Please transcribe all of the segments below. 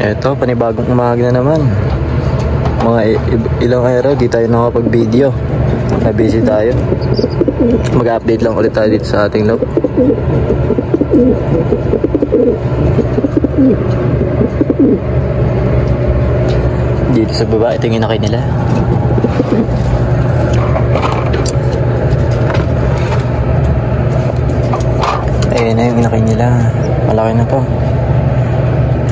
Eto, panibagong umaga na naman. Mga ilang araw di tayo nakapag-video. Na-busy tayo. Mag-update lang ulit tayo dito sa ating loob. Dito sa baba, ito yung inakay nila. Ayan na yung inakay nila. Malaki na to.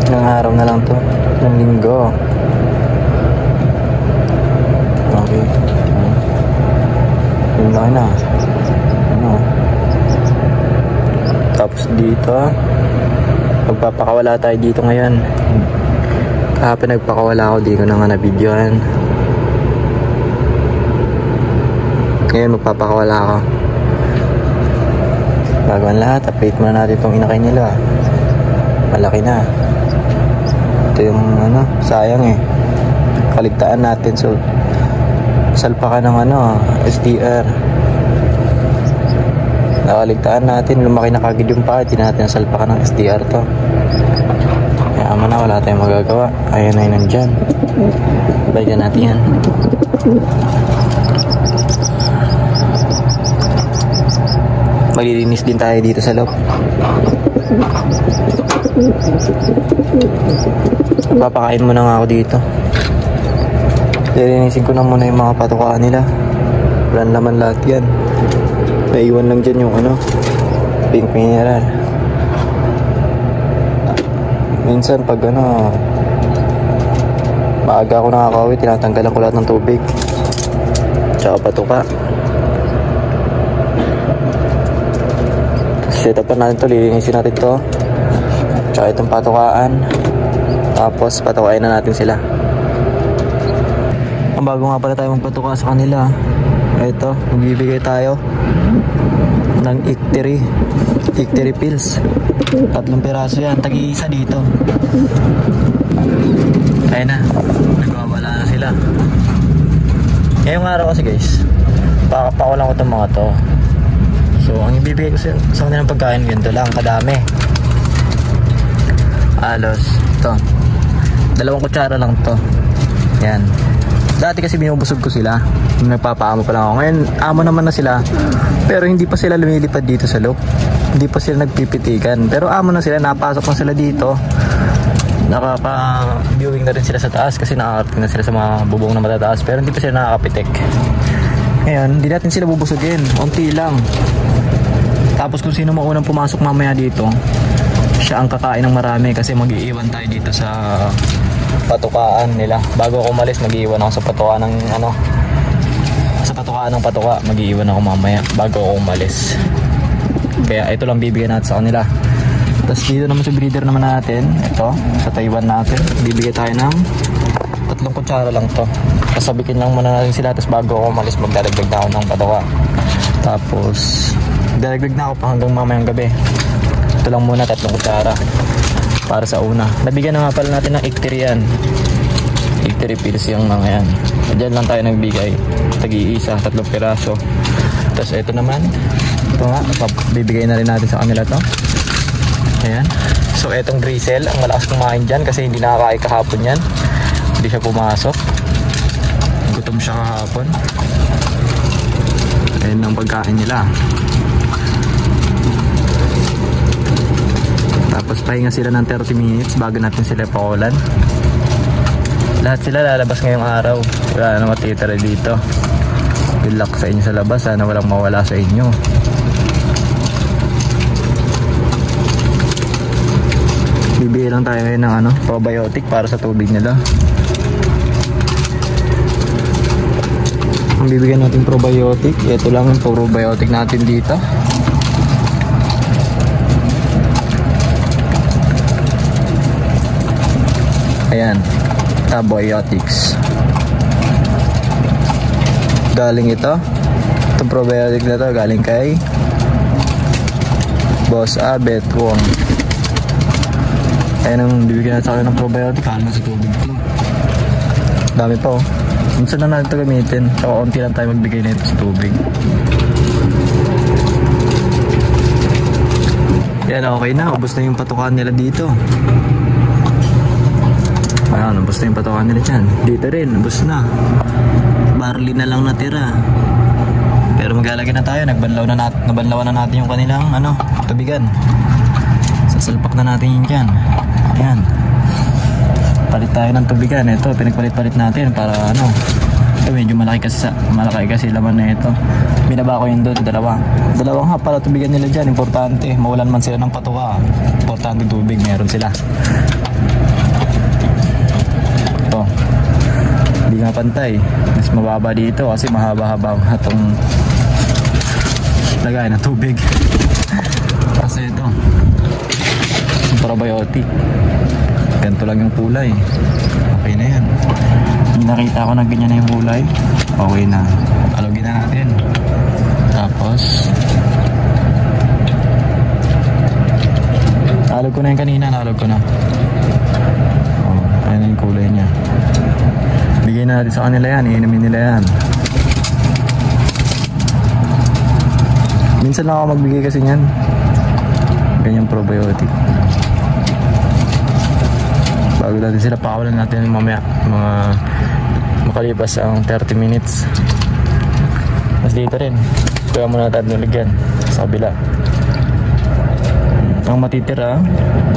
Ilang araw na lang to. Ilang linggo. Okay. Yung laki na. Ano? Tapos dito, magpapakawala tayo dito ngayon. Kahapon nagpakawala ako, di ko na nga na-videoan. Ngayon magpapakawala ako. Bago ang lahat, update muna natin itong inakay nila. Malaki na. Ito yung ano, sayang eh. Kaligtaan natin, so salpa ka ng ano, SDR. Nakaligtaan natin, lumaki na kagad yung pa, hindi natin salpa ka ng SDR to. Kaya ama na, wala tayong magagawa. Ayan na yun nandyan. Balikan natin yan. Maglilinis din tayo dito sa loob. Papakain muna nga ako dito. Lilinisin ko na muna yung mga patukaan nila. Walang laman lahat yan. Naiwan lang dyan yung ano, pink mineral. Minsan pag ano, maaga ako nakakauwi, tinatanggalan ko lahat ng tubig tsaka patuka. Set up natin to, lilinisin natin to tsaka itong patukaan, tapos patukain na natin sila. Ang bago nga pala tayo magpatuka sa kanila, ito, magbibigay tayo ng Ictery pills. 3 piraso yan, tag-iisa dito. Ayun na, nagwawala na sila. Ngayong araw kasi guys, pakapakulan ko itong mga to. So ang ibibigay ko sa kanilang pagkain, ganito lang kadami. Alos ito, 2 kutsara lang to. Yan. Dati kasi binubusog ko sila, nagpapaamo pa lang ako. Ngayon amo naman na sila, pero hindi pa sila lumilipad dito sa loob. Hindi pa sila nagpipitikan, pero amo na sila, napasok na sila dito. Nakaka-viewing na rin sila sa taas kasi nakakarating na sila sa mga bubong na matataas, pero hindi pa sila nakakapitik. Ngayon hindi natin sila bubusugin, unti lang. Tapos kung sino maunang pumasok mamaya dito, siya ang kakain ng marami kasi mag-iiwan tayo dito sa patukaan nila. Bago ako umalis, mag-iiwan ako sa patukaan ng ano, sa patukaan ng patuka. Mag-iiwan ako mamaya bago ako umalis. Kaya ito lang bibigyan natin sa kanila. Tapos dito naman sa breeder naman natin, ito sa Taiwan natin, bibigyan tayo ng 3 kutsara lang to. Kasabikin lang muna natin sila, tapos bago ako umalis magdadagdag na ako ng patuka. Tapos dadagdag na ako pa hanggang mamayang gabi. Ito lang muna, 3 kutsara para sa una. Nabigyan na nga pala natin ng Ictery yan. Ictery pills yung mga yan. Diyan lang tayo nagbigay. Tag-iisa, 3 piraso. Tapos ito naman, ito nga, bibigay na rin natin sa kanila to. Ayan. So etong drizzle, ang malakas kumain dyan kasi hindi nakakain kahapon yan. Hindi siya pumasok. Gutom siya kahapon. Ayan ang pagkain nila. Tapos pahinga sila ng 30 minutes bago natin sila pakulan. Lahat sila lalabas ngayong araw. Wala na matitira dito. Good luck sa inyo sa labas. Sana walang mawala sa inyo. Bibigyan lang tayo ngayon ng ano, probiotic para sa tubig nila. Ang bibigyan natin probiotic, ito lang yung probiotic natin dito. Ayan, probiotics. Galing ito. Itong probiotic na to galing kay Boss Abet Wong. Ayan ang bibigyan natin sa akin ng probiotic. Halos sa tubig ito. Dami pa oh. Minsan na natin ito gamitin. So unti lang tayo magbigay nito sa tubig. Yan, okay na. Ubos na yung patukan nila dito. ubos na yung patokan nila dyan. Dito rin, ubos na. Barley na lang natira. Pero maglalagay na tayo, nabanlawan na natin yung kanilang tubigan. Sasalpak na natin yun dyan. Ayan. Palit tayo ng tubigan. Ito, pinagpalit-palit natin para ito medyo malaki kasi laman na ito. Binaba ko yun doon, dalawang hap para tubigan nila dyan. Importante, mawalan man sila ng patuka. Importante tubig, meron sila. Ito, hindi nga pantay. Mas mababa dito kasi mahaba-haba itong lagay ng tubig. Kasi ito yung probiotic, ganito lang yung kulay, okay na yan. Nakita ko na ganyan na yung kulay, okay na. Alogin na natin. Tapos nalog ko na yung kanina, nalog ko na. Ayan na yung kulay nya. Bigay na natin sa kanila yan, iinumin nila yan. Minsan lang ako magbigay kasi niyan. Ganyang probiotic. Bago natin sila pakawalan natin mamaya, mga makalipas ang 30 minutes. Mas dito rin, kaya muna natin nilagyan sa kabila. Ang matitira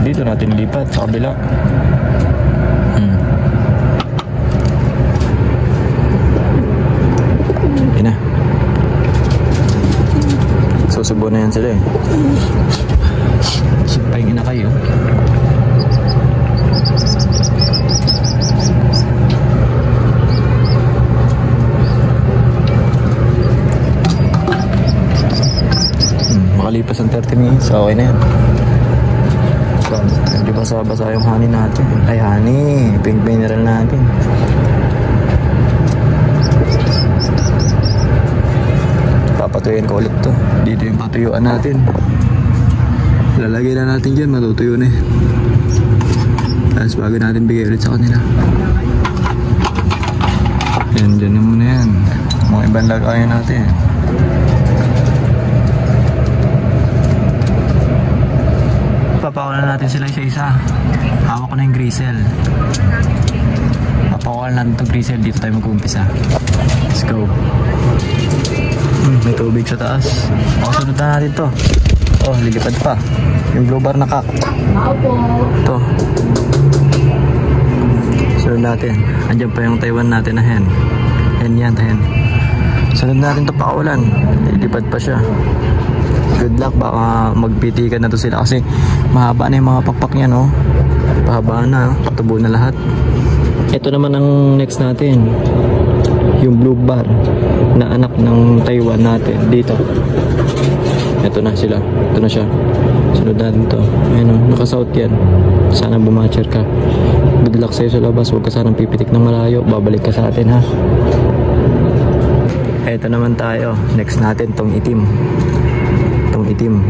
dito natin lipat sa kabila. Yun na. Susubo na yan sila eh. Sumpahing ina kayo. Makalipas ang 30 minutes, okay na yan. So, medyo basa-basa yung honey natin. Ay, honey, pink mineral natin. Papatuyuin ko ulit to. Dito yung patuyuan natin. Lalagay na natin dyan, matutuyo na eh. Tapos bago natin bigay ulit sa kanila. Yan, dyan na muna yan. Mga ibang lagayan natin. Papakulan natin sila isa-isa. Hawak ko na yung grisel. Papakulan natin itong grisel. Dito tayo mag-uumpisa. Let's go. May tubig sa taas. Sunod na natin to. Oh, lilipad pa. Yung blue bar na kak. Ito. Sunod natin. Andiyan pa yung Taiwan natin na hen. Hen yan, hen. Sunod natin to pakawalan. Lilipad pa siya. Good luck, baka magpitikan na to sila kasi mahaba na yung mga pakpak niya, no? Pahaba na, patubo na lahat. Ito naman ang next natin, yung blue bar na anak ng Taiwan natin dito. Ito na sila, ito na siya. Sunod natin to. Ayun, naka-south yan. Sana bumatcher ka. Good luck sa'yo sa labas, huwag ka sanang pipitik ng malayo. Babalik ka sa atin, ha? Ito naman tayo, next natin tong itim. Itim.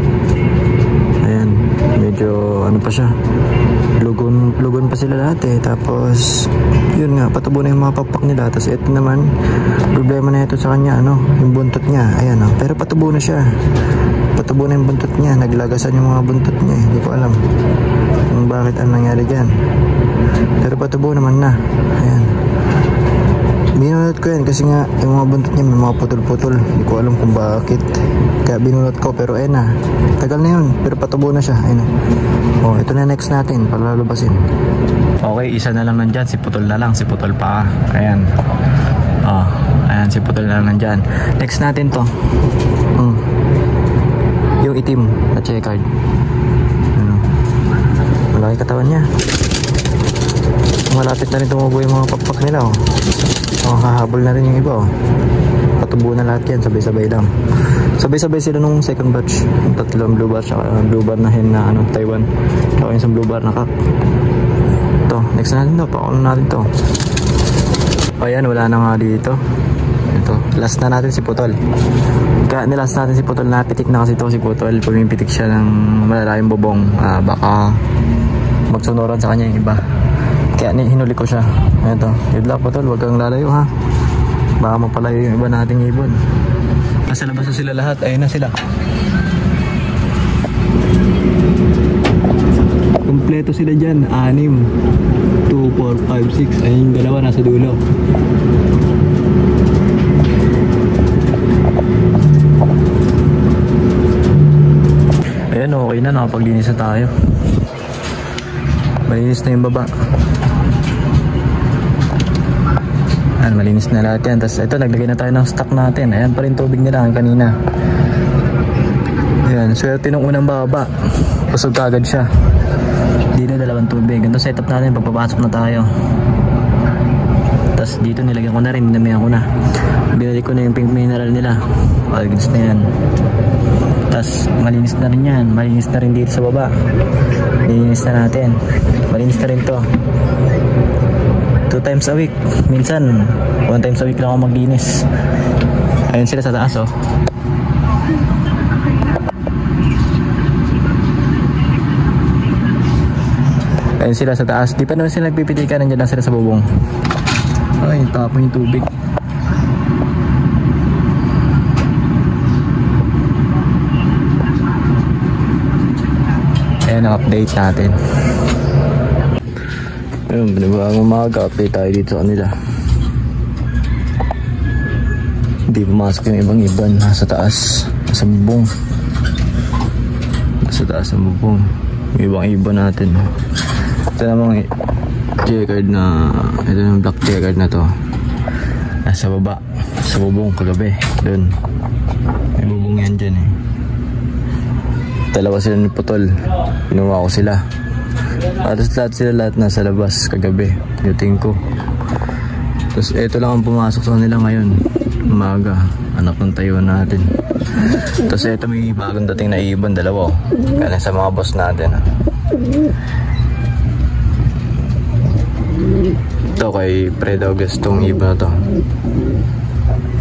Ayan, medyo pa siya, lugon pa sila lahat eh. Tapos yun nga, patubo na yung mga pakpak nila. Tapos ito naman, problema na ito sa kanya, yung buntot niya. Ayan, pero patubo na siya, patubo na yung buntot niya. Naglagasan yung mga buntot niya eh. Hindi ko alam kung bakit ang nangyari dyan, pero patubo naman na. Ayan, binunot ko yan kasi nga yung mga buntot niya may mga putol-putol. Hindi ko alam kung bakit, kaya binunot ko. Pero ayun na, tagal na yun, pero patubo na siya. Ayun na. Oh, ito na next natin para lalubasin. Okay, isa na lang nandyan, si putol na lang, si putol pa. Ayan. Oh, ayan, si putol na lang nandyan. Next natin to, yung itim na checkered. Malaki katawan niya. Malapit na rin tumubo yung mga pakpak nila. Oh, hahabol na rin yung iba. Patubo na lahat yan, sabay-sabay lang. Sabay-sabay sila nung second batch. Yung tatlong blue bar, saka blue bar na hen na Taiwan. Saka yung isang blue bar na kak. Ito, next natin to, pakulan natin to. O yan, wala na nga dito. Ito, last na natin si putol. Kaya nilast natin si putol, napitik na kasi ito si putol. Pumipitik siya ng malalayong bubong. Baka magsunuran sa kanya yung iba. Kaya hinuli ko siya. Ito, good luck putol, huwag kang lalayo ha. Baka mapalayo yung iba nating ibon. Nasa labas na sila lahat, ayun na sila. Kompleto sila dyan, 6, 2, 4, 4, 5, 6. Ayun yung dalawa nasa dulo. Ayan, okay na, nakapaglinis na tayo. Malinis na yung baba. Ayan, malinis na lahat yan. Tapos ito, naglagay na tayo ng stock natin. Ayan pa rin tubig nila kanina. Ayan, swerte nung unang baba. Pusog kagad siya. Dito dalawang tubig. Ganito setup natin, pagpapasok na tayo. Tapos dito nilagyan ko na rin, dinamihan ko na. Binalik ko na yung pink mineral nila. Malinis na yan. Tapos malinis na rin yan. Malinis na rin dito sa baba. Malinis na natin. Malinis na rin to. 2 times a week. Minsan 1 times a week lang ako maglinis. Ayun sila sa taas, oh. Ayun sila sa taas. Di pa naman sila nagpipitikan. Nandiyan lang sila sa bubong. Ay, tapon yung tubig. Ayan ang update natin. Ayun, panibagong umaga. Update tayo dito sa kanila. Hindi pumasok yung ibang iban. Nasa taas. Nasa bubong. Nasa taas ng bubong. Yung ibang iban natin. Ito namang checkered na, ito yung black checkered na to, nasa baba sa bubong kagabi. Doon may bubong yan dyan eh. Dalawa sila ni Putol, pinuha ko sila. Tapos lahat nasa labas kagabi, duting ko. Tapos ito lang ang pumasok sa kanila ngayon umaga, anak ng tayo natin. Tapos ito may bagong dating na ibon, dalawa kaya sa mga boss natin. Ito kay Fred August, tong ibon na to,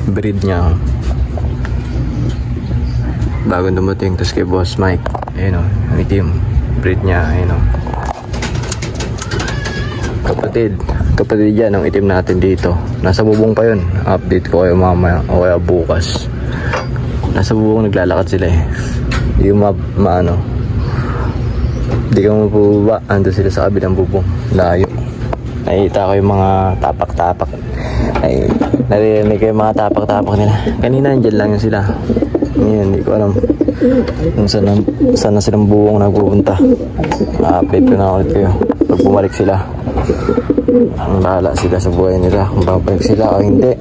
breed niya, bagong dumating. Tapos kay Boss Mike, ayun o, itim, breed niya, ayun o. Kapatid yan ang itim natin dito. Nasa bubong pa yun, update ko kayo mamaya o kaya bukas. Nasa bubong naglalakad sila eh. Hindi ko maano, hindi ka mapubaba, ando sila sa kabilang bubong, layo. Nakita ko yung mga tapak-tapak. Ay, naririnig ko yung mga tapak-tapak nila. Kanina andyan lang yun sila. Ngayon, hindi ko alam kung saan na silang buwong nagpupunta. Update ko na ulit kayo pag bumalik sila. Ang bahala sila sa buhay nila, kung babalik sila o hindi.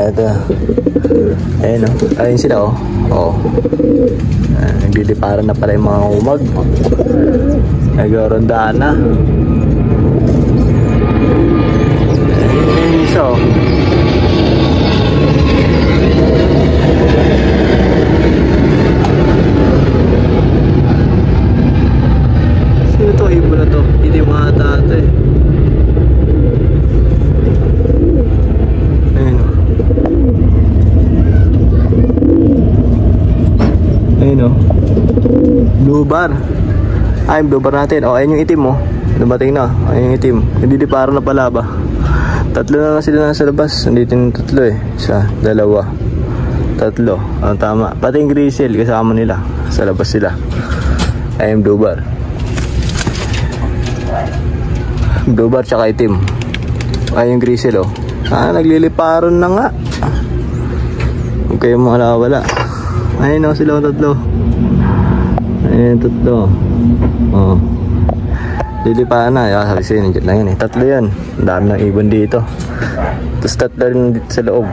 Eto, ayun o, ayun sila o. Oo, nagliliparan na pala yung mga umag. Nagorondaan na. So sino to? Ibon na to, hindi mata ito eh. Ayun o, ayun o, blue bar. Ay, blue bar natin. O, ayun yung itim mo, dumating na. Ayun yung itim, hindi di para na pala ba. Tatlo na sila nasa labas. Nandito yung tatlo eh. Isa, dalawa, tatlo. Ang tama. Pati yung grizzle kasama nila. Sa labas sila. Ayun, blue bar. Blue bar tsaka itim. Ayun yung grizzle oh. Nagliliparon na nga. Huwag kayong malawala. Ayun oh, sila ang tatlo. Ayun, tatlo. Oh, liliparan na. Sabi sa'yo, nandiyan lang yan eh. Tatlo yan. Ang dami ng ibon dito. Tapos tatlo rin dito sa loob.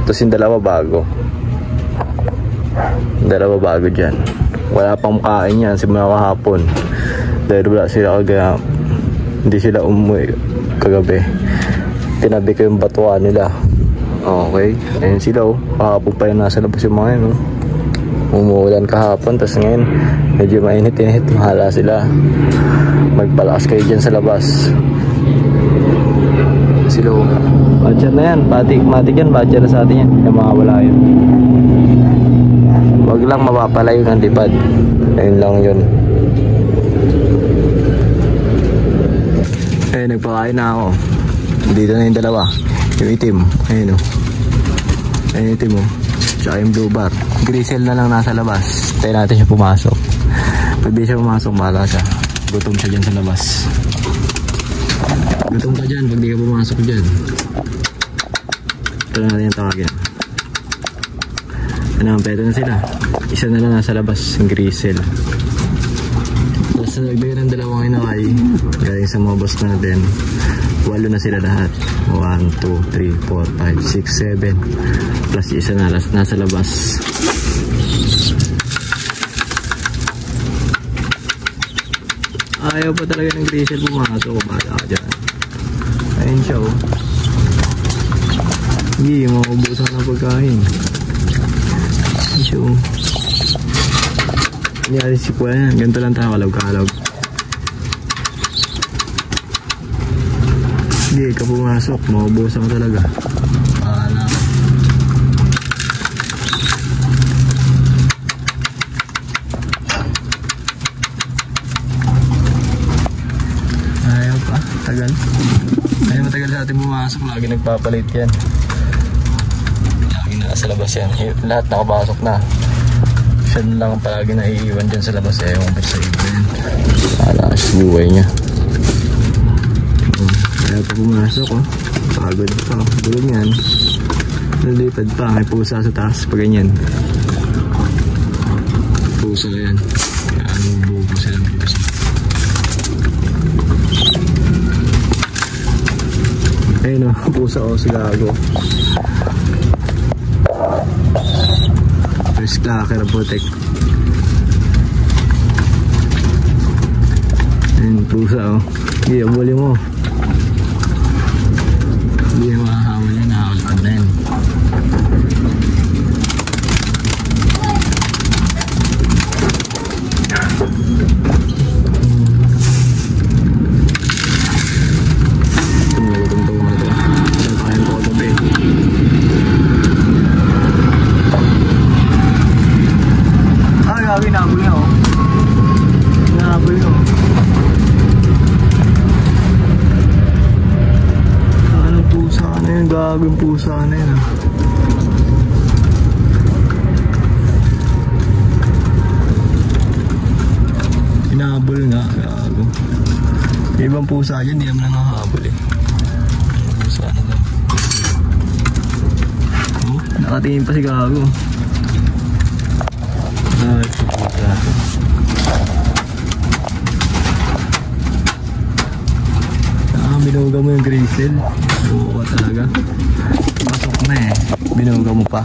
Tapos yung dalawa bago. Yung dalawa bago dyan. Wala pang kain yan simula kahapon. Dahil wala sila kagaya. Hindi sila umuwi kagabi. Tinabi ko yung batuan nila. Okay. Ayun sila oh. Kahapon pa yun nasa labas yung mga yun oh. Umuulan kahapon. Tapos ngayon medyo mainit-init. Mahala sila. Magpalakas kayo dyan sa labas. Sila oh. Badger na yan. Matik yan. Badger na sa atin yan. Yung mga wala yun. Wag lang mapapalayo ng lipad. Ayun lang yun. Eh, nagpakain na ako. Dito na yung dalawa. Yung itim. Ayun o. Ayun yung itim o. Tsaka yung blue bar. Grizzle na lang nasa labas. Tayo natin siya pumasok. Pag di siya pumasok, mahala siya. Gutom siya dyan sa labas. Gutom ka dyan pag di ka pumasok dyan. Ito na natin yung tawagin. Ano, pedo na sila. Isa na lang nasa labas, yung grisel. Tapos nagdagan ng dalawang inakay. Galing sa mga boss natin. 8 na sila lahat. 1, 2, 3, 4, 5, 6, 7. Plus isa na nasa labas. Ayaw pa talaga ng grisel pumasok. Bala ka dyan. Ayun siya oh. Hindi, maubusan ng pagkain. Ayun siya oh. Hindi kasi si Kuya yan. Ganito lang tayo kalog-kalog. Hindi ka pumasok. Maubusan ka talaga. Bahala ka. Ayaw pa. Tagal. Ayaw matagal sa ating pumasok. Lagi nagpapalit yan. Lagi nasa labas yan. Lahat nakapasok na. Siya lang palagi naiiwan dyan sa labas. Ayaw ko sa iba yan. Alas buhay niya. Ayaw pa pumasok oh. Pagod pa. Bulog yan. Nalipad pa. May pusa sa taas. Pag ganyan. Pusa yan. Ano bubo silang pusa. Ayun o, pusa o, sigago. First clacker protect. Ayun, pusa o. Hindi, abuli mo. Hindi na makakawal yan, nakakalipan na yan. Nahabol niya oh. Nahabol niya oh. Anong pusa na yun? Gagawin pusa na yun ah. Hinahabol nga. Gago. Ibang pusa dyan, hindi naman nakahabol eh. Pusa na lang. Oh, nakatingin pa si Gago. Ay, puta. Binuga mo yung grisel. Buo ka talaga. Pasok na eh. Binuga mo pa.